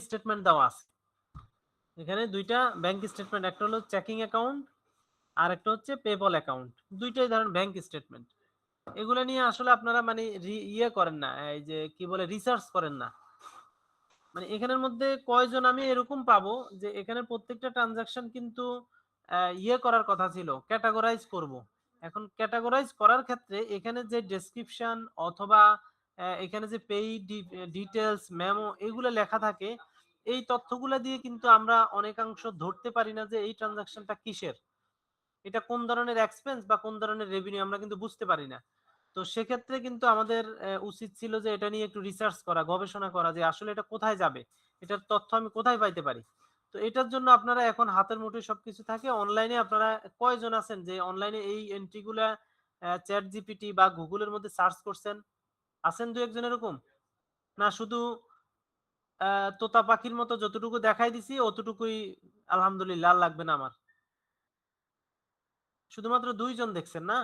Statement দেওয়া আছে। এখানে দুইটা ব্যাংক স্টেটমেন্ট, একটা হলো চেকিং অ্যাকাউন্ট আর একটা হচ্ছে পেপল অ্যাকাউন্ট, দুইটাই ধরেন ব্যাংক স্টেটমেন্ট। এগুলো নিয়ে আসলে আপনারা মানে ইয়ে করেন না, এই যে কি বলে রিসার্চ করেন না। মানে এখানের মধ্যে কয়জন আমি এরকম পাবো যে এখানে প্রত্যেকটা ট্রানজাকশন কিন্তু ইয়ে করার কথা ছিল, ক্যাটাগরাইজ করব। এখন ক্যাটাগরাইজ করার ক্ষেত্রে এখানে যে ডেসক্রিপশন অথবা এখানে যে পেই ডিটেলস মেমো এগুলো লেখা থাকে, এই তথ্যগুলো দিয়ে কিন্তু আমরা অনেকাংশ ধরতে পারি না যে এই ট্রানজাকশনটা কিসের, এটা কোন ধরনের এক্সপেন্স বা কোন ধরনের রেভিনিউ আমরা কিন্তু বুঝতে পারি না। তো সেক্ষেত্রে কিন্তু আমাদের উচিত ছিল যে এটা নিয়ে একটু রিসার্চ করা, গবেষণা করা যে আসলে এটা কোথায় যাবে, এটার তথ্য আমি কোথায় পাইতে পারি। তো এটার জন্য আপনারা এখন হাতের মুঠোয় সবকিছু থাকে অনলাইনে। আপনারা কয়জন আছেন যে অনলাইনে এই এন্ট্রিগুলা চ্যাট জিপিটি বা গুগলের মধ্যে সার্চ করছেন? আছেন দু একজন এরকম? না শুধু তোতা পাখির মতো যতটুকু দেখাই দিছি অতটুকুই আলহামদুলিল্লাহ আর লাগবে না আমার? শুধুমাত্র 2 জন দেখছেন না?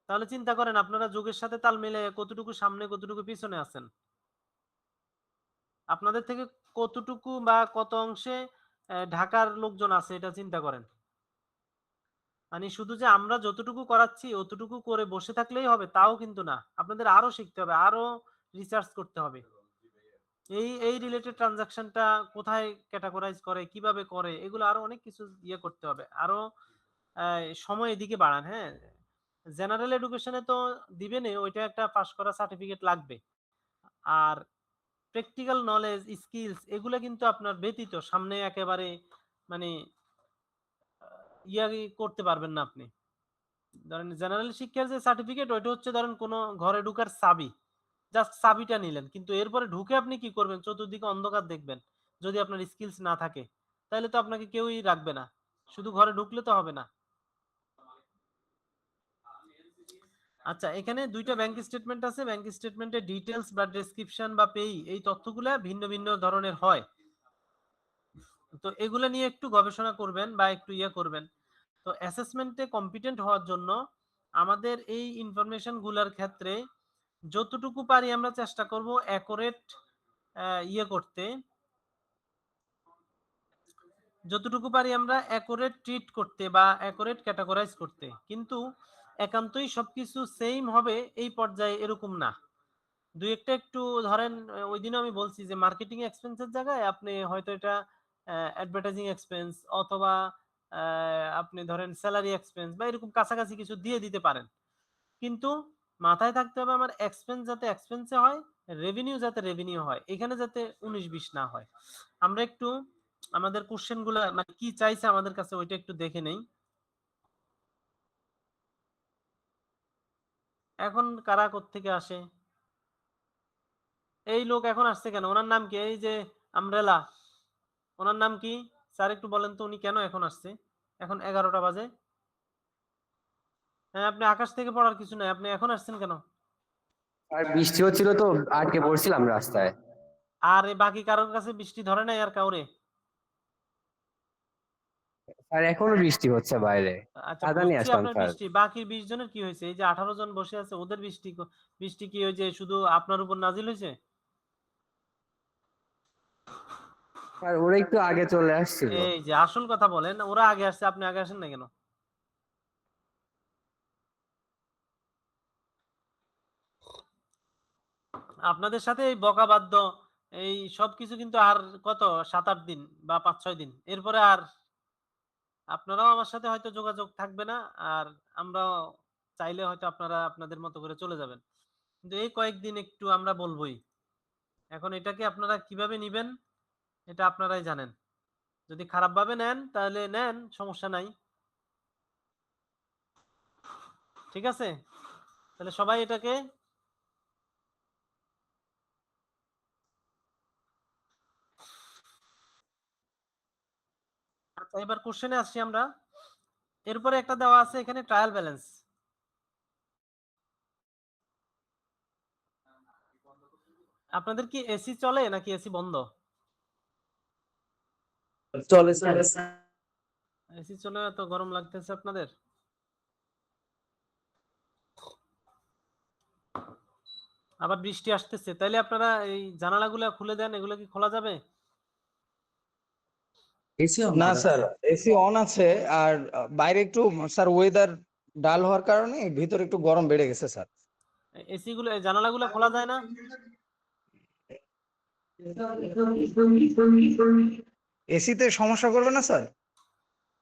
তাহলে চিন্তা করেন আপনারা যুগের সাথে তাল মিলে কতটুকু সামনে কতটুকু পিছনে আছেন। আপনাদের থেকে কতটুকু বা কত অংশে ঢাকার লোকজন আছে এটা চিন্তা করেন। মানে শুধু যে আমরা যতটুকু করাচ্ছি অতটুকু করে বসে থাকলেই হবে তাও কিন্তু না, আপনাদের আরো শিখতে হবে, আরো রিসার্চ করতে হবে। এই রিলেটেড ট্রানজাকশনটা কোথায় ক্যাটাগরাইজ করে, কিভাবে করে, এগুলো আরো অনেক কিছু ইয়ে করতে হবে। আরো সময় এদিকে বাড়ান। হ্যাঁ, জেনারেল এডুকেশনে তো দিবেনই, ওইটা একটা পাস করা সার্টিফিকেট লাগবে। আর প্র্যাকটিক্যাল নলেজ স্কিলস এগুলো কিন্তু আপনার ব্যতীত সামনে একেবারে মানে ইয়া করতে পারবেন না আপনি। ধরেন জেনারেল শিক্ষার যে সার্টিফিকেট ওইটা হচ্ছে ধরেন কোনো ঘরে ঢুকার চাবি, জাস্ট চাবিটা নিলেন, কিন্তু এরপরে ঢুকে আপনি কি করবেন, চতুর্দিকে অন্ধকার দেখবেন। যদি আপনার স্কিলস না থাকে তাহলে তো আপনাকে কেউই রাখবে না, শুধু ঘরে ঢুকলে তো হবে না। আচ্ছা, এখানে দুইটা ব্যাংক স্টেটমেন্ট আছে। ব্যাংক স্টেটমেন্টের ডিটেলস বা ডেসক্রিপশন বা পেই এই তথ্যগুলা ভিন্ন ভিন্ন ধরনের হয়। তো এগুলো নিয়ে একটু গবেষণা করবেন বা একটু ইয়ে করবেন। তো অ্যাসেসমেন্টে কম্পিটেন্ট হওয়ার জন্য আমাদের এই ইনফরমেশন গুলার ক্ষেত্রে যতটুকু পারি আমরা চেষ্টা করব অ্যাকুরেট ইয়ে করতে, যতটুকু পারি আমরা অ্যাকুরেট ট্রিট করতে বা অ্যাকুরেট ক্যাটাগরাইজ করতে। কিন্তু একান্তই সবকিছু সেম হবে এই পর্যায়ে এরকম না। দুই একটা একটু ধরেন ওই দিনও আমি বলছি যে মার্কেটিং এক্সপেন্সের জায়গায় আপনি হয়তো এটা অ্যাডভার্টাইজিং এক্সপেন্স অথবা আপনি ধরেন স্যালারি এক্সপেন্স বা এরকম কাছাকাছি কিছু দিয়ে দিতে পারেন। কিন্তু মাথায় থাকতে হবে আমার এক্সপেন্স যাতে এক্সপেন্সে হয়, রেভিনিউ যাতে রেভিনিউ হয়, এখানে যাতে 19-20 না হয়। আমরা একটু আমাদের কোশ্চেন গুলা মানে কি চাইছে আমাদের কাছে ওইটা একটু দেখে নেই। এখন কারা কোত্থেকে আসে? এই লোক এখন আসছে কেন, ওনার নাম কি? এই যে আমরেলা, ওনার নাম কি? স্যার একটু বলেন তো উনি কেন এখন আসছে? এখন 11টা বাজে। হ্যাঁ, আপনি আকাশ থেকে পড়ার কিছু নাই, আপনি এখন আসছেন কেন? আর বৃষ্টি হচ্ছিল তো, আটকে পড়ছিলাম রাস্তায়। আর এই বাকি কারোর কাছে বৃষ্টি ধরে নাই আর কাউরে? আর এখনো বৃষ্টি হচ্ছে বাইরে। আচ্ছা ছাতা নিয়ে বুঝছি আসলাম আপনার স্যার। বৃষ্টি, বাকি 20 জনের কি হয়েছে? এই যে 18 জন বসে আছে ওদের বৃষ্টি বৃষ্টি কি ওই যে শুধু আপনার উপর নাজিল হয়েছে? আর ওরা একটু আগে চলে আসছিল। এই যে আসল কথা বলেন, ওরা আগে আসছে আপনি আগে আসেন না কেন? আপনাদের সাথে এই বকা বাদ্য এই সব কিছু কিন্তু আর কত 7-8 দিন বা 5-6 দিন, এরপরে আর আপনারাও আমার সাথে হয়তো যোগাযোগ থাকবে না। আর আমরাও চাইলে হয়তো আপনারা আপনাদের মতো করে চলে যাবেন। কিন্তু এই কয়েকদিন একটু আমরা বলবোই। এখন এটাকে আপনারা কিভাবে নিবেন এটা আপনারাই জানেন। যদি খারাপ ভাবে নেন তাহলে নেন, সমস্যা নাই। ঠিক আছে, তাহলে সবাই এটাকে আচ্ছা এবার কোশ্চেনে আসছি আমরা। এরপরে একটা দেওয়া আছে এখানে ট্রায়াল ব্যালেন্স। আপনাদের কি এসি চলে নাকি এসি বন্ধ? চলে স্যার। এসি চলে এত গরম লাগতেছে আপনাদের? আবার বৃষ্টি আসতেছে, তাইলে আপনারা এই জানালাগুলো খুলে দেন, এগুলো কি খোলা যাবে? এসি অন না করা স্যার, এসি অন আছে। আর বাইরে একটু স্যার ওয়েদার ডাল হওয়ার কারণে ভিতরে একটু গরম বেড়ে গেছে স্যার। এসি গুলো জানালাগুলো খোলা যায় না? এসিতে সমস্যা করবে না স্যার?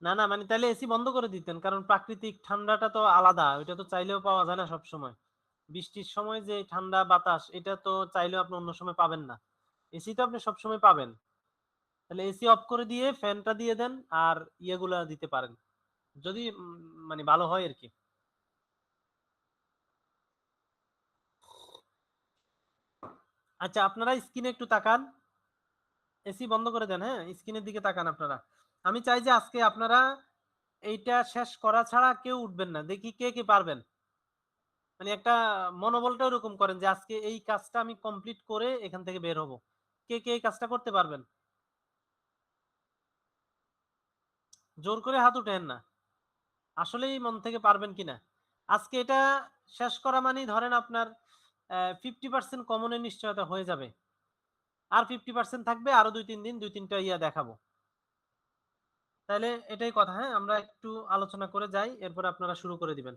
না না, মানে তাহলে এসি বন্ধ করে দিতেন, কারণ প্রাকৃতিক ঠান্ডাটা তো আলাদা, ওইটা তো চাইলেও পাওয়া যায় না সব সময়। বৃষ্টির সময় যে ঠান্ডা বাতাস, এটা তো চাইলেও আপনি অন্য সময় পাবেন না। এসি তো আপনি সব সময় পাবেন। তাহলে এসি অফ করে দিয়ে ফ্যানটা দিয়ে দেন, আর ইয়েগুলা দিতে পারেন যদি মানে ভালো হয় আর কি। আচ্ছা, আপনারা স্ক্রিনে একটু তাকান, এসি বন্ধ করে দেন, হ্যাঁ স্ক্রিনের দিকে তাকান আপনারা। আমি চাই যে আজকে আপনারা এইটা শেষ করা ছাড়া কেউ উঠবেন না, দেখি কে কে পারবেন। মানে একটা মনোবলটা ওরকম করেন যে আজকে এই কাজটা আমি কমপ্লিট করে এখান থেকে বের হব। কে কে এই কাজটা করতে পারবেন? জোর করে হাত উঠেন না, আসলেই মন থেকে পারবেন কিনা। আজকে এটা শেষ করা মানেই ধরেন আপনার 50% কমনের নিশ্চয়তা হয়ে যাবে, আর 50% থাকবে, আরো 2-3 দিন 2-3টা ইয়া দেখাবো। তাহলে এটাই কথা, হ্যাঁ আমরা একটু আলোচনা করে যাই, এরপর আপনারা শুরু করে দিবেন।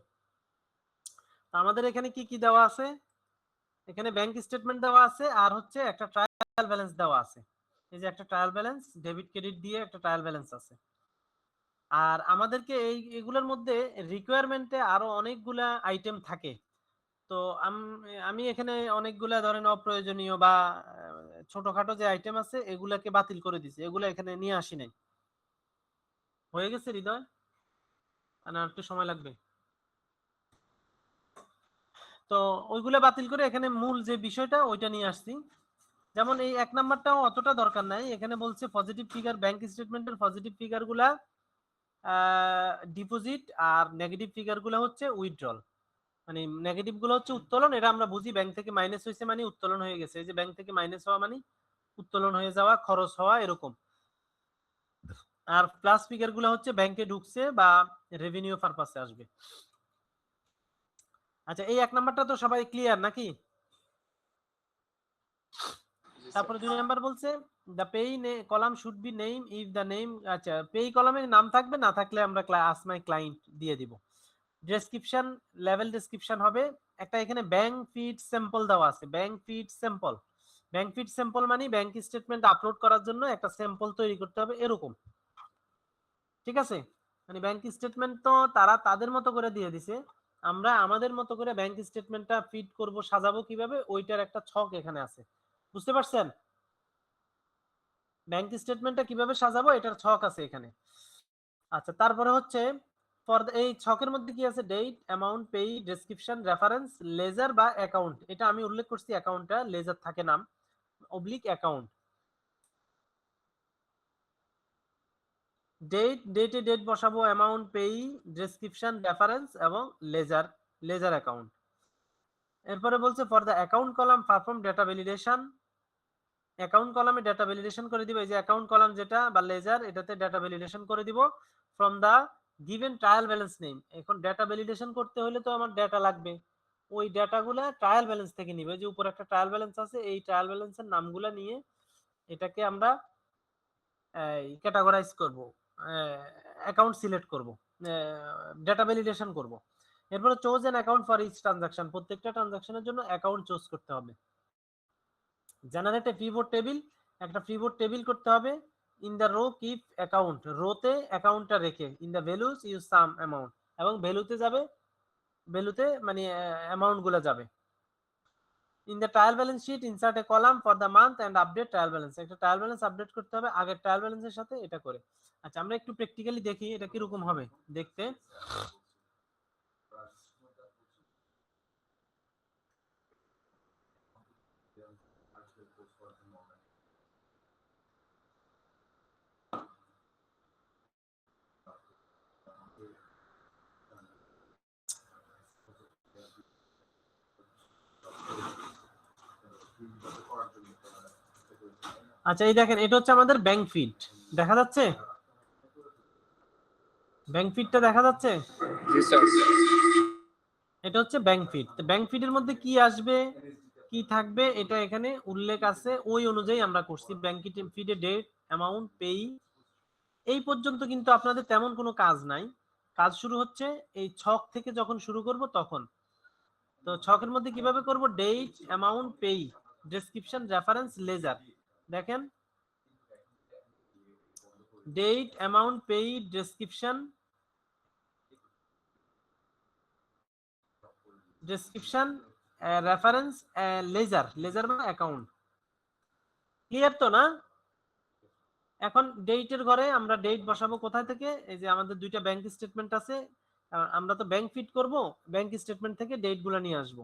আমাদের এখানে কি কি দেওয়া আছে? এখানে ব্যাংক স্টেটমেন্ট দেওয়া আছে, আর হচ্ছে একটা ট্রায়াল ব্যালেন্স দেওয়া আছে। এই যে একটা ট্রায়াল ব্যালেন্স, ডেবিট ক্রেডিট দিয়ে একটা ট্রায়াল ব্যালেন্স আছে। আর আমাদেরকে এগুলোর মধ্যে রিকোয়ারমেন্টে আরো অনেকগুলা আইটেম থাকে। তো আমি এখানে অনেকগুলা ধরেন অপ্রয়োজনীয় বা ছোটখাটো যে আইটেম আছে এগুলাকে বাতিল করে দিছি, এগুলা এখানে নিয়ে আসি নাই। হয়ে গেছে হৃদয়, না একটু সময় লাগবে? তো ওইগুলা বাতিল করে এখানে মূল যে বিষয়টা ওইটা নিয়ে আসছি। যেমন এই 1 নাম্বারটাও অতটা দরকার নাই, এখানে বলছে পজিটিভ ফিগার, ব্যাংক স্টেটমেন্টের পজিটিভ ফিগার গুলা ডিপোজিট, আর নেগেটিভ ফিগার গুলা হচ্ছে উইথড্রল। মানে নেগেটিভ গুলো হচ্ছে উত্তোলন, এটা আমরা বুঝি ব্যাংক থেকে মাইনাস হয়েছে মানে উত্তোলন হয়ে গেছে। এই যে ব্যাংক থেকে মাইনাস হওয়া মানে উত্তোলন হয়ে যাওয়া, খরচ হওয়া, এরকম। আর প্লাস ফিগার গুলো হচ্ছে ব্যাংকে ঢুকছে বা রেভিনিউ পারপাসে আসবে। আচ্ছা, এই 1 নাম্বারটা তো সবাই ক্লিয়ার নাকি? তারপরে 2 নাম্বার বলছে the pay column should be name if the name, আচ্ছা পেই কলামে নাম থাকবে, না থাকলে আমরা আস্ক মাই ক্লায়েন্ট দিয়ে দিব। ডেসক্রিপশন, লেভেল ডেসক্রিপশন হবে একটা। এখানে ব্যাংক ফিড স্যাম্পল দেওয়া আছে, bank feed sample. Bank feed sample মানে ব্যাংক স্টেটমেন্ট আপলোড করার জন্য একটা স্যাম্পল তৈরি করতে হবে এরকম, ঠিক আছে? মানে ব্যাংক স্টেটমেন্ট তো তারা তাদের মতো করে দিয়ে দিছে, আমরা আমাদের মতো করে ব্যাংক স্টেটমেন্টটা ফিড করব, সাজাবো কিভাবে, ওইটার একটা ছক এখানে আছে। বুঝতে পারছেন? ব্যাংক স্টেটমেন্টটা কিভাবে সাজাবো এটার ছক আছে এখানে। আচ্ছা, তারপরে হচ্ছে ফর এই ছকের মধ্যে কি আছে? ডেট, অ্যামাউন্ট, পেই, ডেসক্রিপশন, রেফারেন্স, লেজার বা অ্যাকাউন্ট। এটা আমি উল্লেখ করছি অ্যাকাউন্টটা, লেজার থাকে নাম, অবলিক অ্যাকাউন্ট। ডেটে ডেট বসাবো, অ্যামাউন্ট, পেই, ডেসক্রিপশন, রেফারেন্স এবং লেজার, লেজার অ্যাকাউন্ট। এরপরে বলছে for the account column perform data validation. Account কলামে ডেটা ভ্যালিডেশন করে দিব, এই যে অ্যাকাউন্ট কলাম যেটা বা লেজার, এটাতে ডেটা ভ্যালিডেশন করে দিব from the given trial balance name. এখন ডেটা ভ্যালিডেশন করতে হলে তো আমার ডেটা লাগবে, ওই ডেটাগুলা ট্রায়াল ব্যালেন্স থেকে নিবে। যে উপরে একটা ট্রায়াল ব্যালেন্স আছে, এই ট্রায়াল ব্যালেন্সের নামগুলা নিয়ে এটাকে আমরা ক্যাটাগরাইজ করব, অ্যাকাউন্ট সিলেক্ট করব, ডেটা ভ্যালিডেশন করব। এরপরে choose an account for each transaction, প্রত্যেকটা ট্রানজাকশনের জন্য অ্যাকাউন্ট চুজ করতে হবে। জেনারেট এ পিভট টেবিল, একটা পিভট টেবিল করতে হবে। In the row keep account, রোতে অ্যাকাউন্টটা রেখে। In the values use sum amount, এবং ভ্যালুতে যাবে, ভ্যালুতে মানে অ্যামাউন্ট গুলো যাবে। In the trial balance sheet insert a column for the month end update trial balance, একটা ট্রায়াল ব্যালেন্স আপডেট করতে হবে আগের ট্রায়াল ব্যালেন্সের সাথে এটা করে। আচ্ছা, আমরা একটু প্র্যাকটিক্যালি দেখি এটা কিরকম হবে দেখতে। আচ্ছা, এই দেখেন এটা হচ্ছে আমাদের ব্যাংক ফিড, দেখা যাচ্ছে? ব্যাংক ফিডটা দেখা যাচ্ছে? এটা হচ্ছে ব্যাংক ফিড। তো ব্যাংক ফিডের মধ্যে কি আসবে, কি থাকবে, এটা এখানে উল্লেখ আছে, ওই অনুযায়ী আমরা করছি। ব্যাংক ফিডে ডেট, অ্যামাউন্ট, পেই, এই পর্যন্ত কিন্তু আপনাদের তেমন কোনো কাজ নাই, কাজ শুরু হচ্ছে এই ছক থেকে যখন শুরু করব তখন। তো ছকের মধ্যে কিভাবে করব, ডেট, অ্যামাউন্ট, পেই, ডেসক্রিপশন, রেফারেন্স, লেজার। দেখেন ডেট, অ্যামাউন্ট, পেই, ডেসক্রিপশন, রেফারেন্স, লেজার। লেজার মানে অ্যাকাউন্ট। ক্লিয়ার তো না? এখন ডেটের ঘরে আমরা ডেট বসাবো কোথায় থেকে, এই যে আমাদের দুইটা ব্যাংক স্টেটমেন্ট আছে, আমরা তো ব্যাংক ফিট করব, ব্যাংক স্টেটমেন্ট থেকে ডেট গুলা নিয়ে আসবো।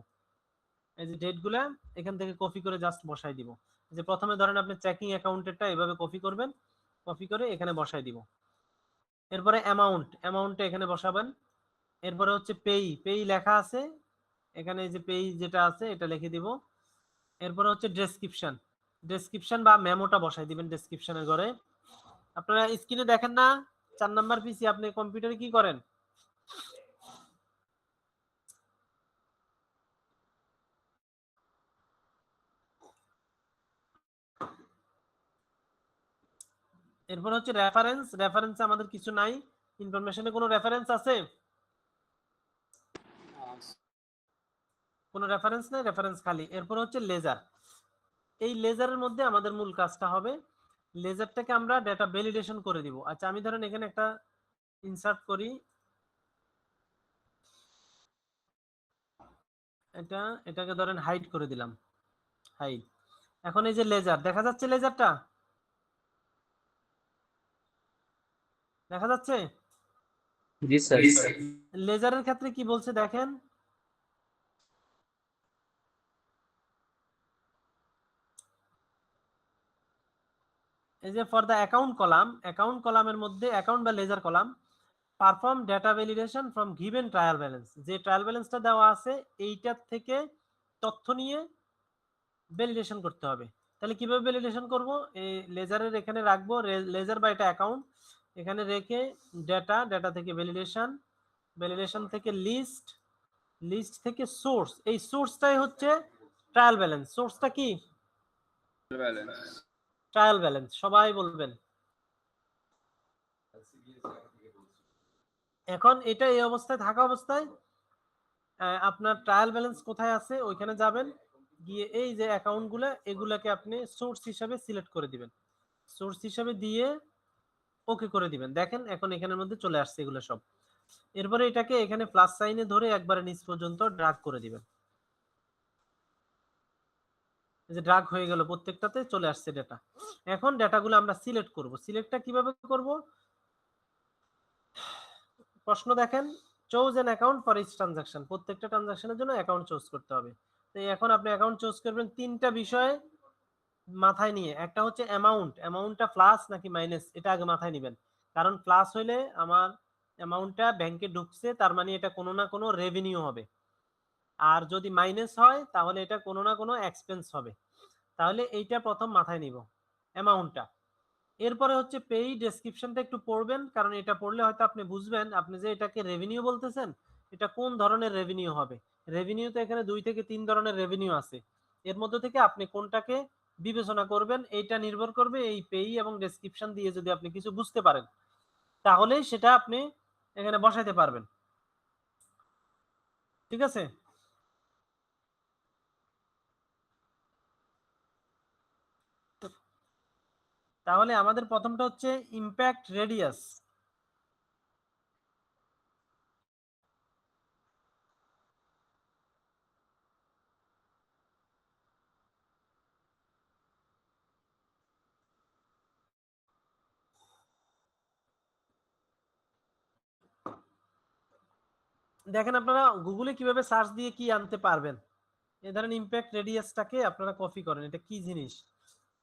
এই যে ডেট গুলা এখান থেকে কপি করে জাস্ট বসাই দিব। যে প্রথমে ধরেন আপনি চেকিং অ্যাকাউন্টেরটা এভাবে কপি করবেন, কপি করে এখানে বসাই দিব। এরপরে অ্যামাউন্টটা এখানে বসাবেন। এরপরে হচ্ছে পেই লেখা আছে এখানে, এই যে পেই যেটা আছে এটা লিখে দিব। এরপরে হচ্ছে ডেসক্রিপশন বা মেমোটা বসাই দিবেন ডেসক্রিপশনের ঘরে। আপনারা স্ক্রিনে দেখেন না 4 নাম্বার পিসি, আপনি কম্পিউটারে কি করেন? এরপর হচ্ছে রেফারেন্স আমাদের কিছু নাই, ইনফরমেশনে কোনো রেফারেন্স আছে? কোনো রেফারেন্স নাই, রেফারেন্স খালি। এরপর হচ্ছে লেজার। এই লেজারের মধ্যে আমাদের মূল কাজটা হবে, লেজারটাকে আমরা ডেটা ভ্যালিডেশন করে দিব। আচ্ছা আমি ধরেন এখানে একটা ইনসার্ট করি, এটাকে ধরেন হাইড করে দিলাম, হাইড। এখন এই যে লেজার দেখা যাচ্ছে, লেজারটা দেখা যাচ্ছে। জি স্যার। লেজারের ক্ষেত্রে কি বলছে দেখেন, এই যে ফর দা অ্যাকাউন্ট কলামের মধ্যে অ্যাকাউন্ট বা ledger column perform data validation from given trial balance. যে ট্রায়াল ব্যালেন্সটা দেওয়া আছে এইটার থেকে তথ্য নিয়ে ভ্যালিডেশন করতে হবে। তাহলে কিভাবে ভ্যালিডেশন করব, এই লেজারের এখানে রাখবো, লেজার বা এটা অ্যাকাউন্ট, এখানে রেখে ডেটা থেকে ভ্যালিডেশন থেকে লিস্ট থেকে সোর্স। এই সোর্সটাই হচ্ছে ট্রায়াল ব্যালেন্স। সোর্সটা কি? Trial balance. সবাই বলবেন। এখন এটা এই অবস্থায় থাকা অবস্থায় আপনার ট্রায়াল ব্যালেন্স কোথায় আছে ওইখানে যাবেন, গিয়ে এই যে অ্যাকাউন্ট গুলো এগুলাকে আপনি সোর্স হিসাবে সিলেক্ট করে দিবেন, সোর্স হিসাবে দিয়ে ওকে করে দিবেন। দেখেন এখন এখানের মধ্যে চলে আসছে এগুলো সব। এরপরে এটাকে এখানে প্লাস সাইনে ধরে একবারে নিচ পর্যন্ত ড্রাগ করে দিবেন। এই যে ড্রাগ হয়ে গেল, প্রত্যেকটাতে চলে আসছে ডেটা। এখন ডেটাগুলো আমরা সিলেক্ট করব। সিলেক্টটা কিভাবে করব, প্রশ্ন দেখেন, choose an account for each transaction. প্রত্যেকটা ট্রানজাকশনের জন্য অ্যাকাউন্ট চুজ করতে হবে। তো এখন আপনি অ্যাকাউন্ট চুজ করবেন তিনটা বিষয় মাথায় নিয়ে। একটা হচ্ছে অ্যামাউন্টটা প্লাস নাকি মাইনাস, এটা আগে মাথায় নেবেন। কারণ প্লাস হইলে আমার অ্যামাউন্টটা ব্যাংকে ঢুকছে, তার মানে এটা কোনো না কোনো রেভিনিউ হবে। আর যদি মাইনাস হয় তাহলে এটা কোনো না কোনো এক্সপেন্স হবে। তাহলে এইটা প্রথম মাথায় নিব, অ্যামাউন্টটা। এরপরে হচ্ছে পেই ডেসক্রিপশনটা একটু পড়বেন, কারণ এটা পড়লে হয়তো আপনি বুঝবেন আপনি যে এটাকে রেভিনিউ বলতেছেন এটা কোন ধরনের রেভিনিউ হবে। রেভিনিউ তো এখানে 2 থেকে 3 ধরনের রেভিনিউ আছে, এর মধ্যে থেকে আপনি কোনটাকে বিবেচনা করবেন এইটা নির্ভর করবে এই পেই এবং ডেসক্রিপশন দিয়ে। যদি আপনি কিছু বুঝতে পারেন তাহলেই সেটা আপনি এখানে বসাইতে পারবেন। ঠিক আছে? তাহলে আমাদের প্রথমটা হচ্ছে ইমপ্যাক্ট রেডিয়াস। দেখেন আপনারা গুগলে কিভাবে সার্চ দিয়ে কি আনতে পারবেন। এই ধরেন ইমপ্যাক্ট রেডিয়াসটাকে আপনারা কপি করেন, এটা কি জিনিস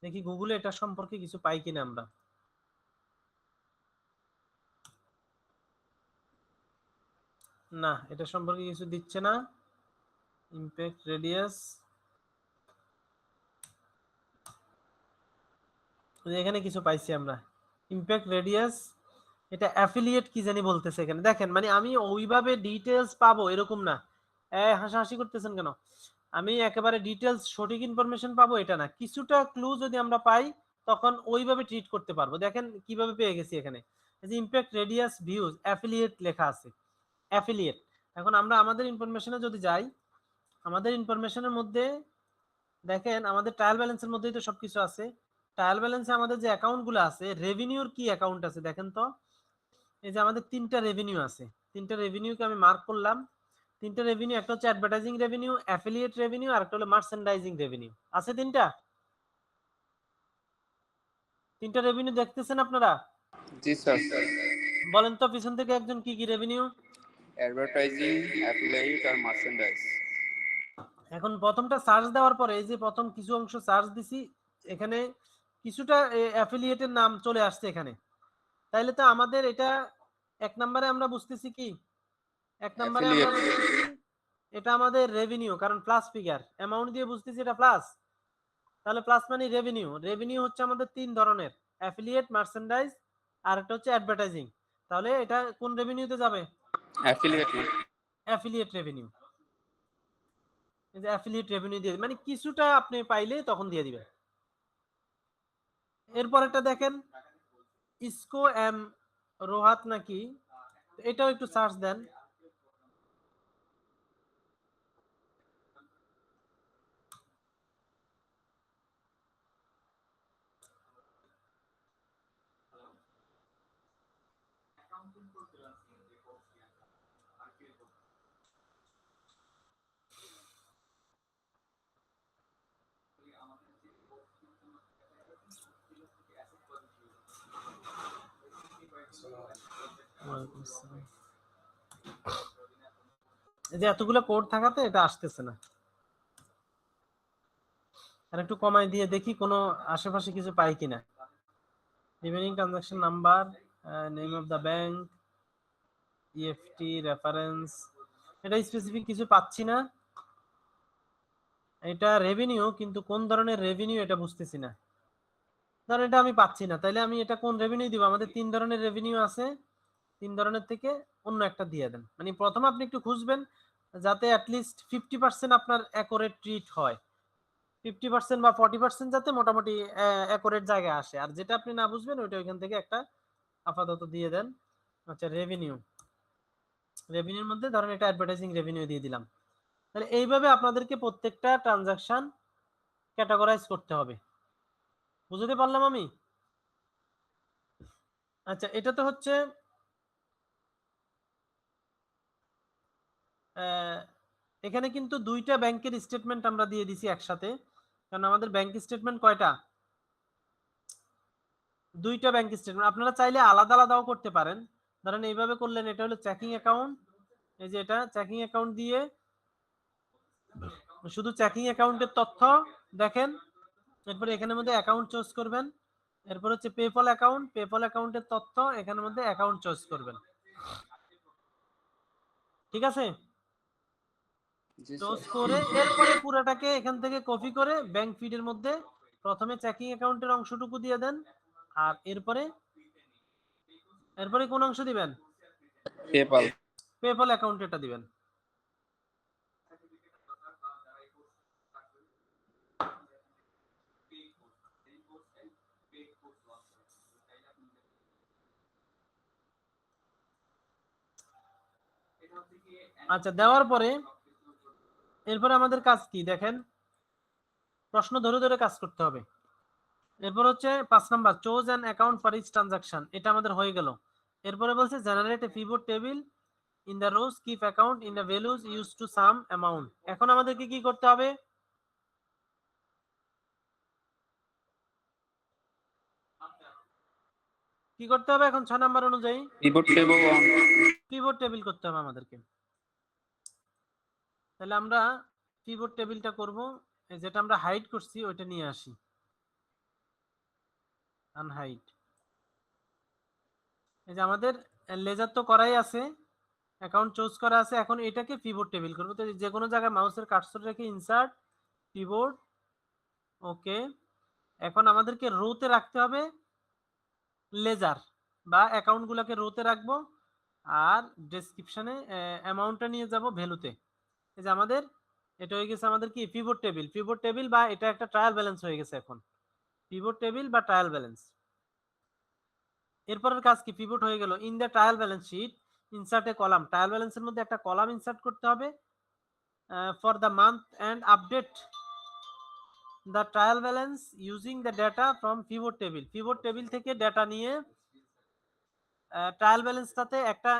দেখি গুগলে এটা সম্পর্কে কিছু পাই কিনা আমরা। না, এটা সম্পর্কে কিছু দিচ্ছে না। ইমপ্যাক্ট রেডিয়াস, এখানে কিছু পাইছি আমরা। ইমপ্যাক্ট রেডিয়াস, এটা অ্যাফিলিয়েট কি জানি বলতেছে এখানে। দেখেন মানে আমি ওইভাবে ডিটেলস পাবো এরকম না। হাসাহাসি করতেছেন কেন? আমি একেবারে ডিটেলস সঠিক ইনফরমেশন পাবো এটা না, কিছুটা ক্লু যদি আমরা পাই তখন ওইভাবে ট্রিট করতে পারবো। দেখেন কিভাবে পেয়ে গেছি এখানে, এই যে ইমপ্যাক্ট রেডিয়াস ভিউজ অ্যাফিলিয়েট লেখা আছে, অ্যাফিলিয়েট। এখন আমরা আমাদের ইনফরমেশনে যদি যাই, আমাদের ইনফরমেশনের মধ্যে দেখেন আমাদের ট্রায়াল ব্যালেন্সের মধ্যেই তো সবকিছু আছে। ট্রায়াল ব্যালেন্সে আমাদের যে অ্যাকাউন্টগুলো আছে, রেভিনিউর কি অ্যাকাউন্ট আছে দেখেন তো। এই যে আমাদের 3টা রেভিনিউ আছে, 3টা রেভিনিউকে আমি মার্ক করলাম। 3টা রেভিনিউ, একটা হচ্ছে অ্যাডভার্টাইজিং রেভিনিউ, অ্যাফিলিয়েট রেভিনিউ, আর একটা হলো মার্চেন্ডাইজিং রেভিনিউ। আছে 3টা রেভিনিউ দেখতেছেন আপনারা? জি স্যার। বলেন তো পিছন থেকে একজন কি কি রেভিনিউ? অ্যাডভার্টাইজিং, অ্যাফিলিয়েট আর মার্চেন্ডাইজ। এখন প্রথমটা সার্চ দেওয়ার পরে এই যে প্রথম কিছু অংশ সার্চ দিছি, এখানে কিছুটা অ্যাফিলিয়েটের নাম চলে আসছে এখানে। তাইলে তো আমাদের এটা এক নম্বরে আমরা বুঝতেছি কি, এক নম্বরে আমরা অ্যাফিলিয়েট। বুঝতেছি এটা আমাদের রেভিনিউ, কারণ প্লাস ফিগার অ্যামাউন্ট দিয়ে বুঝতেছি এটা প্লাস। তাহলে প্লাস মানে রেভিনিউ। রেভিনিউ হচ্ছে আমাদের 3 ধরনের, অ্যাফিলিয়েট, মার্চেন্ডাইজ আর একটা হচ্ছে অ্যাডভার্টাইজিং। তাহলে এটা কোন রেভিনিউতে যাবে? অ্যাফিলিয়েট না, অ্যাফিলিয়েট রেভিনিউ। এই যে অ্যাফিলিয়েট রেভিনিউ দিয়ে মানে কিছুটা আপনি পাইলে তখন দিয়ে দিবেন। এরপর একটা দেখেন ইসকো এম রোহাত নাকি, এটাও একটু সার্চ দেন। এই যে এতগুলো কোড থাকাতে এটা আসতেছে না। আর একটু কমাই দিয়ে দেখি কোনো আশেপাশে কিছু পাই কিনা। Remaining transaction number, name of the bank, EFT reference, এটা স্পেসিফিক কিছু পাচ্ছি না। এটা রেভিনিউ, কিন্তু কোন ধরনের রেভিনিউ এটা বুঝতেছি না। ধরেন এটা আমি পাচ্ছি না, তাইলে আমি এটা কোন রেভিনিউ দিব? আমাদের 3 ধরনের রেভিনিউ আছে, 3 ধরনের থেকে অন্য একটা দিয়ে দেন। মানে প্রথমে আপনি একটু খুঁজবেন যাতে অ্যাটলিস্ট 50% আপনার অ্যাকোরেট ট্রিট হয়, 50% বা 40% যাতে মোটামুটি অ্যাকোরেট জায়গায় আসে। আর যেটা আপনি না বুঝবেন ওইটা ওইখান থেকে একটা আপাতত দিয়ে দেন। আচ্ছা, রেভিনিউ, রেভিনিউর মধ্যে ধরেন এটা অ্যাডভার্টাইজিং রেভিনিউ দিয়ে দিলাম। তাহলে এইভাবে আপনাদেরকে প্রত্যেকটা ট্রানজাকশন ক্যাটাগরাইজ করতে হবে। বুঝতে পারলাম আমি? আচ্ছা, এটা তো হচ্ছে এখানে কিন্তু 2টা ব্যাংকের স্টেটমেন্ট আমরা দিয়ে দিছি একসাথে, কারণ আমাদের ব্যাংক স্টেটমেন্ট কয়টা? 2টা ব্যাংক স্টেটমেন্ট। আপনারা চাইলে আলাদা আলাদাও করতে পারেন। ধরেন এইভাবে করলেন, এটা হলো চেকিং অ্যাকাউন্ট, এই যে এটা চেকিং অ্যাকাউন্ট দিয়ে শুধু চেকিং অ্যাকাউন্টের তথ্য দেখেন। এরপরে এখানের মধ্যে অ্যাকাউন্ট চুজ করবেন। এরপর হচ্ছে পেপল অ্যাকাউন্ট, পেপল অ্যাকাউন্টের তথ্য এখানের মধ্যে অ্যাকাউন্ট চুজ করবেন। ঠিক আছে? জি চুজ স্যার। করে এরপরে পুরোটাকে এখান থেকে কপি করে ব্যাংক ফিডের মধ্যে প্রথমে চেকিং অ্যাকাউন্টের অংশটুকু দিয়ে দেন, আর এরপরে এরপরে কোন অংশ দিবেন? পেপাল। পেপল অ্যাকাউন্টেরটা দিবেন। আচ্ছা, দেওয়ার পরে এরপরে আমাদের কাজ কি দেখেন, প্রশ্ন ধরে ধরে কাজ করতে হবে। এরপর হচ্ছে 5 number, choose an account for each transaction, এটা আমাদের হয়ে গেল। এরপরে বলছে generate a pivot table in the rows keep account in the values use to sum amount. এখন আমাদেরকে কি করতে হবে? কি করতে হবে এখন 6 নাম্বার অনুযায়ী? Pivot table on. Pivot table করতে হবে আমাদেরকে। তাহলে আমরা পিভট টেবিলটা করব, যেটা আমরা হাইড করছি ওইটা নিয়ে আসি, আনহাইড। এই যে আমাদের লেজার তো করাই আছে, অ্যাকাউন্ট চুজ করা আছে, এখন এটাকে পিভট টেবিল করব। তো যে কোনো জায়গায় মাউসের কার্সর রেখে ইনসার্ট পিভট, ওকে। এখন আমাদেরকে রোতে রাখতে হবে লেজার, বা অ্যাকাউন্টগুলোকে রোতে রাখবো, আর ডেসক্রিপশনে অ্যামাউন্টটা নিয়ে যাব ভ্যালুতে। এই যে আমাদের এটা হয়ে গেছে আমাদের কি পিভট টেবিল, পিভট টেবিল বা এটা একটা ট্রায়াল ব্যালেন্স হয়ে গেছে এখন। পিভট টেবিল বা ট্রায়াল ব্যালেন্স। এরপরের কাজ কি? পিভট হয়ে গেল। In the trial balance sheet insert a column. Trial ব্যালেন্সের মধ্যে একটা কলাম ইনসার্ট করতে হবে for the month end update the trial balance using the data from pivot table. Pivot table থেকে ডেটা নিয়ে ট্রায়াল ব্যালেন্সটাতে একটা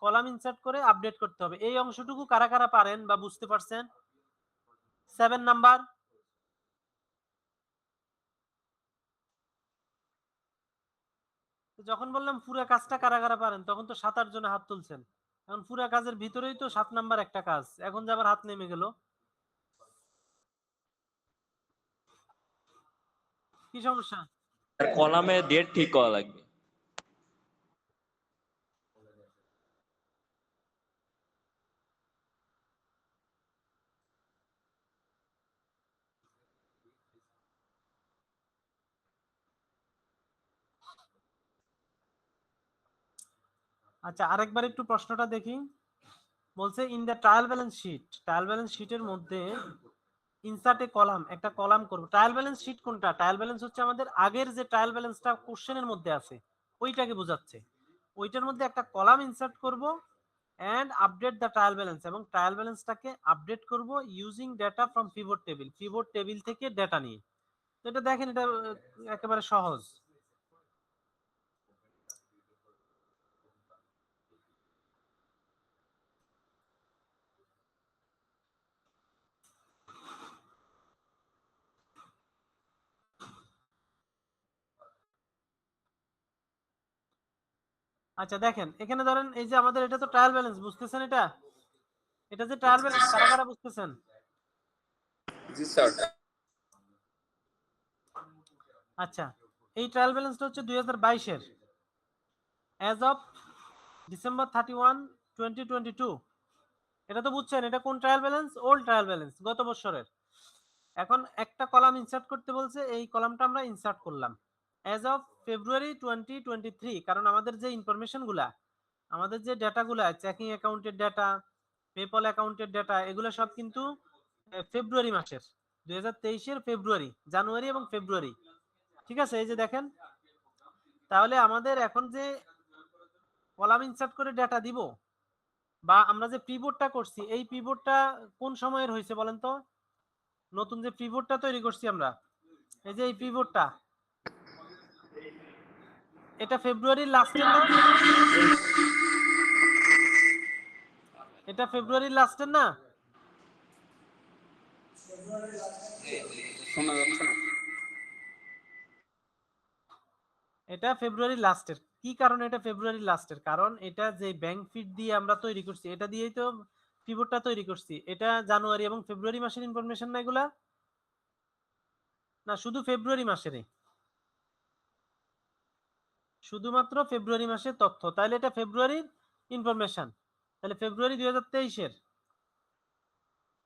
কলাম ইনসার্ট করে আপডেট করতে হবে। এই অংশটুকু কারা কারা পারেন বা বুঝতে পারছেন? 7 নাম্বার। যখন বললাম পুরো কাজটা কারা কারা পারেন, তখন তো 7-8 জনে হাত তুলছেন। এখন পুরো কাজের ভিতরেই তো 7 নাম্বার একটা কাজ, এখন যে আবার হাত নেমে গেল, কি সমস্যা? কলামে ডেট ঠিক করা লাগবে। আচ্ছা, আরেকবার একটু প্রশ্নটা দেখি। বলছে in the trial balance sheet, trial balance শিটের মধ্যে ইনসার্ট এ কলাম, একটা কলাম করব। ট্রায়াল ব্যালেন্স শিট কোনটা? ট্রায়াল ব্যালেন্স হচ্ছে আমাদের আগের যে ট্রায়াল ব্যালেন্সটা কোশ্চেনের মধ্যে আছে, ওইটাকে বোঝাচ্ছে। ওইটার মধ্যে একটা কলাম ইনসার্ট করব and update the trial balance, এবং ট্রায়াল ব্যালেন্সটাকে আপডেট করব using data from pivot table. Pivot table থেকে ডেটা নিয়ে। তো এটা দেখেন, এটা একেবারে সহজ। আচ্ছা দেখেন, এখানে ধরেন এই যে আমাদের এটা তো ট্রায়াল ব্যালেন্স, বুঝতেছেন? এটা এটা যে ট্রায়াল ব্যালেন্স, কারা কারা বুঝতেছেন? জি স্যার। আচ্ছা, এই ট্রায়াল ব্যালেন্সটা হচ্ছে 2022 এর, অ্যাজ অফ ডিসেম্বর 31, 2022। এটা তো বুঝছেন, এটা কোন trial balance? Old trial balance, গত বছরের। এখন একটা কলাম ইনসার্ট করতে বলছে, এই কলামটা আমরা ইনসার্ট করলাম অ্যাজ অফ ফেব্রুয়ারি 2023, কারণ আমাদের যে ইনফরমেশন গুলা, আমাদের যে ডেটাগুলা, চেকিং অ্যাকাউন্টের ডেটা, পেপল অ্যাকাউন্টের ডেটা, এগুলো সব কিন্তু ফেব্রুয়ারি মাসের, 2023-এর ফেব্রুয়ারি, জানুয়ারি এবং ফেব্রুয়ারি। ঠিক আছে, এই যে দেখেন, তাহলে আমাদের এখন যে কলাম ইনসার্ট করে ডেটা দিব, বা আমরা যে পিভটটা করছি, এই পিভটটা কোন সময়ের হয়েছে বলেন তো? নতুন যে পিভটটা তৈরি করছি আমরা, এই যে এই পিভটটা, এটা ফেব্রুয়ারির লাস্টের না? এটা ফেব্রুয়ারির লাস্টের না? শোনা যাচ্ছে না। এটা ফেব্রুয়ারি লাস্টের। কি কারণে এটা ফেব্রুয়ারি লাস্টের? কারণ এটা যে ব্যাংক ফিড দিয়ে আমরা তৈরি করছি, এটা দিয়েই তো পিভটটা তৈরি করছি। এটা জানুয়ারি এবং ফেব্রুয়ারি মাসের ইনফরমেশন না এগুলা? না, শুধু ফেব্রুয়ারি মাসেরই, শুধুমাত্র ফেব্রুয়ারি মাসের তথ্য। তাহলে এটা ফেব্রুয়ারির ইনফরমেশন। তাহলে ফেব্রুয়ারি 2023-এর,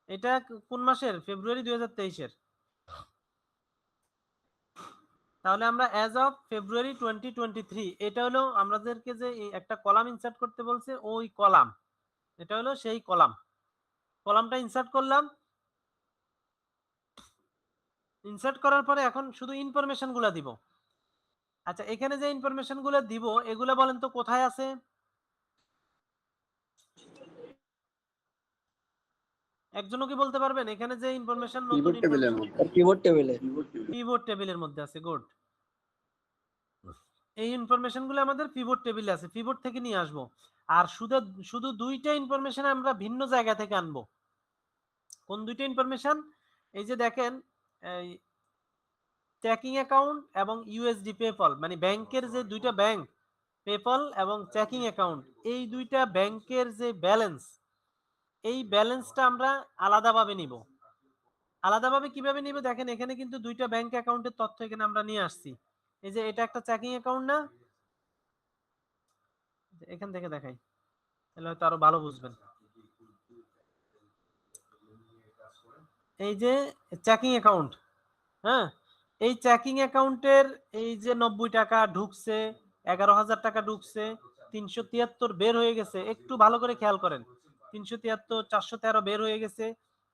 এটা কোন মাসের? ফেব্রুয়ারি 2023-এর। তাহলে আমরা অ্যাজ অফ ফেব্রুয়ারি 2023, এটা হলো আমাদেরকে যে একটা কলাম ইনসার্ট করতে বলছে, ওই কলাম, এটা হলো সেই কলাম। কলামটা ইনসার্ট করলাম। ইনসার্ট করার পরে এখন শুধু ইনফরমেশন গুলা দিব। আচ্ছা, এখানে যে ইনফরমেশন গুলা দিব, এগুলা বলেন তো কোথায় আছে? একজনও কি বলতে পারবেন এখানে যে ইনফরমেশন, নতুন পিভট টেবিলের ইনফরমেশন? মধ্যে। পিভট টেবিলে। পিভট টেবিলের মধ্যে আছে। গুড। এই ইনফরমেশন গুলো আমাদের পিভট টেবিলে আছে, পিভট থেকে নিয়ে আসবো। আর শুধু শুধু দুইটা ইনফরমেশন আমরা ভিন্ন জায়গা থেকে আনবো। কোন দুইটা ইনফরমেশন? এই যে দেখেন, এই চেকিং অ্যাকাউন্ট এবং ইউএসডি পেপল, মানে ব্যাংকের যে দুইটা ব্যাংক, পেপল এবং চেকিং অ্যাকাউন্ট, এই দুইটা ব্যাংকের যে ব্যালেন্স, এই ব্যালেন্সটা আমরা আলাদাভাবে নিব। আলাদাভাবে কিভাবে নিব? দেখেন, এখানে কিন্তু দুইটা ব্যাংক অ্যাকাউন্টের তথ্য এখানে আমরা নিয়ে আসছি। এই যে এটা একটা চেকিং অ্যাকাউন্ট না? এখান থেকে দেখাই, তাহলে হয়তো আরো ভালো বুঝবেন। এই যে চেকিং অ্যাকাউন্ট, হ্যাঁ, এই চেকিং অ্যাকাউন্টের এই যে 90 টাকা ঢুকছে, 11,000 টাকা ঢুকছে, 373 বের হয়ে গেছে, একটু ভালো করে খেয়াল করেন। 373, 413 বের হয়ে গেছে,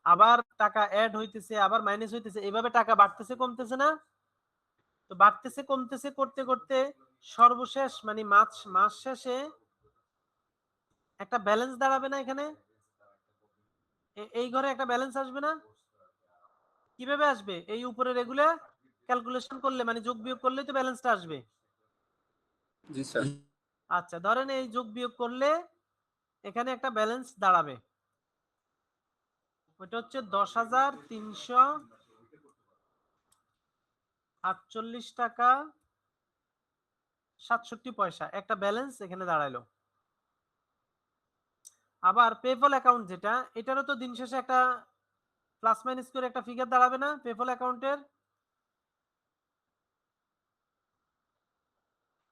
আবার টাকা অ্যাড হইতেছে, আবার মাইনাস হইতেছে, এভাবে টাকা বাড়তেছে কমতেছে না? তো বাড়তেছে কমতেছে করতে করতে সর্বশেষ মানে মাস শেষে একটা ব্যালেন্স দাঁড়াবে না এখানে, এই ঘরে একটা ব্যালেন্স আসবে না? কিভাবে আসবে? এই উপরে রেগুলার ক্যালকুলেশন করলে মানে যোগ বিয়োগ করলে তো ব্যালেন্সটা আসবে। জি স্যার। আচ্ছা ধরেন এই যোগ বিয়োগ করলে এখানে একটা ব্যালেন্স দাঁড়াবে, ওটা হচ্ছে 10,348 টাকা 67 পয়সা একটা ব্যালেন্স এখানে দাঁড়াইলো। আবার পেপল অ্যাকাউন্ট যেটা, এটারও তো দিন শেষে একটা প্লাস মাইনাস করে একটা ফিগার দাঁড়াবে না পেপল অ্যাকাউন্টের?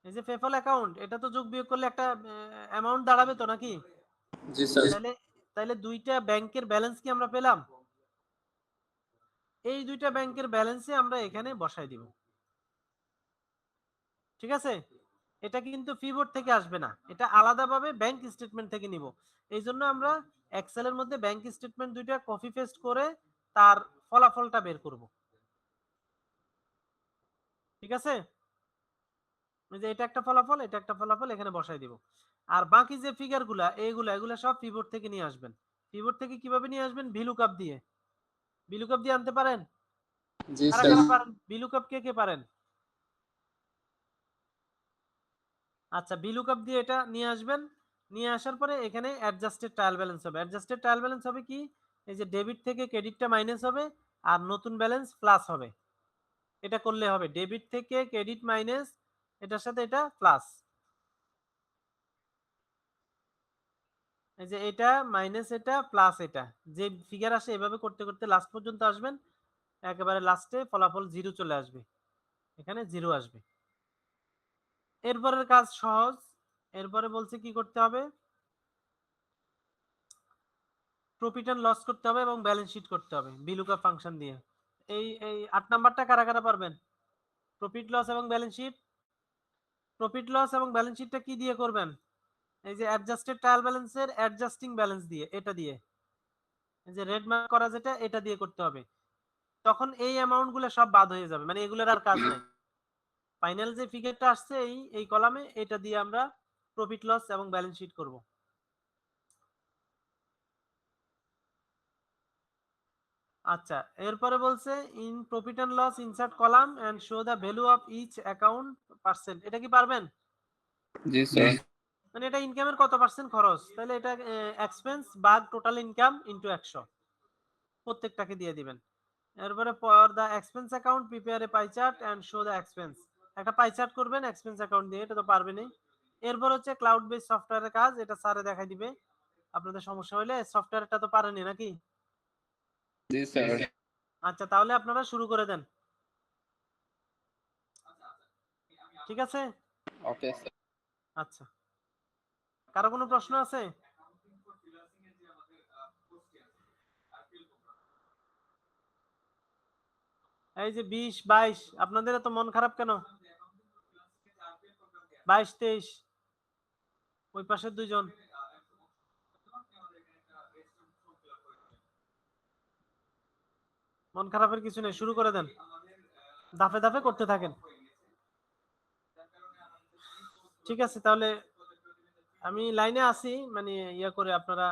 এই যে পেপল অ্যাকাউন্ট, এটা তো যোগ বিয়োগ করলে একটা অ্যামাউন্ট দাঁড়াবে তো নাকি? জি স্যার। তাহলে তাহলে দুইটা ব্যাংকের ব্যালেন্স কি আমরা পেলাম? এই দুইটা ব্যাংকের ব্যালেন্সে আমরা এখানে বসাই দিব। ঠিক আছে, এটা কিন্তু ফিবোর্ড থেকে আসবে না, এটা আলাদাভাবে ব্যাংক স্টেটমেন্ট থেকে নিব। এই জন্য আমরা এক্সেলের মধ্যে ব্যাংক স্টেটমেন্ট দুইটা কপি পেস্ট করে তার ফলাফলটা বের করব। ঠিক আছে, এই যে এটা একটা ফলাফল, এটা একটা ফলাফল এখানে বসাই দিব। আর বাকি যে ফিগারগুলা এগুলা সব পিভট থেকে নিয়ে আসবেন। পিভট থেকে কিভাবে নিয়ে আসবেন? ভিলুকআপ দিয়ে। ভিলুকআপ দিয়ে আনতে পারেন? জি কারা স্যার। কারা পারেন ভিলুকআপ? কে পারেন? আচ্ছা ভিলুকআপ দিয়ে এটা নিয়ে আসবেন। নিয়ে আসার পরে এখানে অ্যাডজাস্টেড ট্রায়াল ব্যালেন্স হবে। অ্যাডজাস্টেড ট্রায়াল ব্যালেন্স হবে কি? এই যে ডেবিট থেকে ক্রেডিটটা মাইনাস হবে আর নতুন ব্যালেন্স প্লাস হবে। এটা করলে হবে ডেবিট থেকে ক্রেডিট মাইনাস, এটার সাথে এটা প্লাস। এই যে এটা মাইনাস এটা প্লাস এটা, যে ফিগার আসে এভাবে করতে করতে লাস্ট পর্যন্ত আসবেন, একেবারে লাস্টে ফলাফল 0 চলে আসবে, এখানে 0 আসবে। এরপরের কাজ সহজ। এরপরে বলছে কি করতে হবে? প্রফিট এন্ড লস করতে হবে এবং ব্যালেন্স শিট করতে হবে ভিলুকআপ ফাংশন দিয়ে। এই 8 নাম্বারটা কারা কারা পারবেন? প্রফিট লস এবং ব্যালেন্স শিট। প্রফিট লস এবং ব্যালেন্স শিটটা কি দিয়ে করবেন? এই যে অ্যাডজাস্টেড ট্রায়াল ব্যালেন্সের অ্যাডজাস্টিং ব্যালেন্স দিয়ে, এটা দিয়ে, এই যে রেড মার্ক করা যেটা, এটা দিয়ে করতে হবে। তখন এই অ্যামাউন্ট গুলো সব বাদ হয়ে যাবে, মানে এগুলোর আর কাজ নাই। ফাইনাল যে ফিগারটা আসছে এই কলামে, এটা দিয়ে আমরা প্রফিট লস এবং ব্যালেন্স শিট করব। আচ্ছা এরপরে বলছে in profit and loss insert column and show the value of each account percent. এটা কি পারবেন? জি স্যার। মানে এটা ইনকামের কত পার্সেন্ট খরচ, তাহলে এটা এক্সপেন্স ভাগ টোটাল ইনকাম ইনটু 100, প্রত্যেকটাকে দিয়ে দিবেন। এরপরে for the expense account prepare a pie chart and show the expense, একটা পাই চার্ট করবেন এক্সপেন্স অ্যাকাউন্ট দিয়ে, এটা তো পারবেনই। এরপর হচ্ছে ক্লাউড বেস সফটওয়্যারের কাজ, এটা স্যারে দেখাই দিবে। আপনাদের সমস্যা হলে সফটওয়্যারটা তো পারেনই নাকি? জি স্যার। আচ্ছা তাহলে আপনারা শুরু করে দেন। ঠিক আছে, ওকে স্যার। আচ্ছা কারো কোনো প্রশ্ন আছে? এই যে 20 22, আপনাদের এত মন খারাপ কেন? 22 23, ওই পাশের দুইজন। মন খারাপের কিছু নেই, শুরু করে দেন, ধাপে ধাপে করতে থাকেন। ঠিক আছে তাহলে আমি লাইনে আছি, মানে ইয়া করে আপনারা